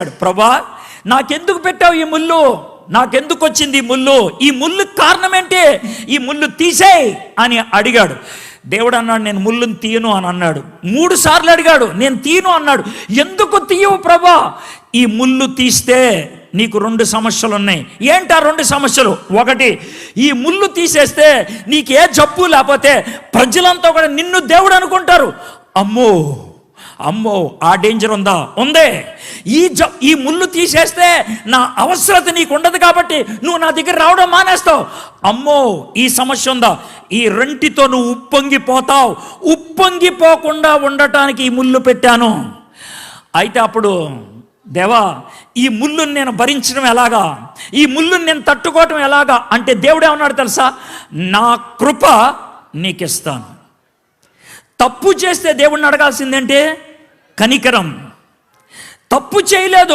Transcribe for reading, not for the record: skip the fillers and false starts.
ప్రభా, నాకెందుకు పెట్టావు ఈ ముళ్ళు? నాకెందుకు వచ్చింది ఈ ముళ్ళు? ఈ ముళ్ళు కారణం ఏంటి? ఈ ముళ్ళు తీసేయి అని అడిగాడు. దేవుడు అన్నాడు, నేను ముళ్ళుని తీయను అని అన్నాడు. 3 సార్లు అడిగాడు, నేను తీయను అన్నాడు. ఎందుకు తీయవు ప్రభా? ఈ ముళ్ళు తీస్తే నీకు 2 సమస్యలు ఉన్నాయి. ఏంటా 2 సమస్యలు? ఒకటి, ఈ ముళ్ళు తీసేస్తే నీకు ఏ జబ్బు లేకపోతే ప్రజలంతా కూడా నిన్ను దేవుడు అనుకుంటారు. అమ్మో అమ్మో, ఆ డేంజర్ ఉందా? ఉందే. ఈ ముళ్ళు తీసేస్తే నా అవసరత నీకు ఉండదు కాబట్టి నువ్వు నా దగ్గర రావడం మానేస్తావు. అమ్మో, ఈ సమస్య ఉందా? ఈ రెంటితో నువ్వు ఉప్పొంగిపోతావు. ఉప్పొంగిపోకుండా ఉండటానికి ఈ ముళ్ళు పెట్టాను. అయితే అప్పుడు, దేవా, ఈ ముళ్ళుని నేను భరించడం ఎలాగా? ఈ ముళ్ళుని నేను తట్టుకోవటం ఎలాగా అంటే దేవుడు ఏమన్నాడు తెలుసా? నా కృప నీకిస్తాను. తప్పు చేస్తే దేవుడిని అడగాల్సిందేంటే కనికరం. తప్పు చేయలేదు,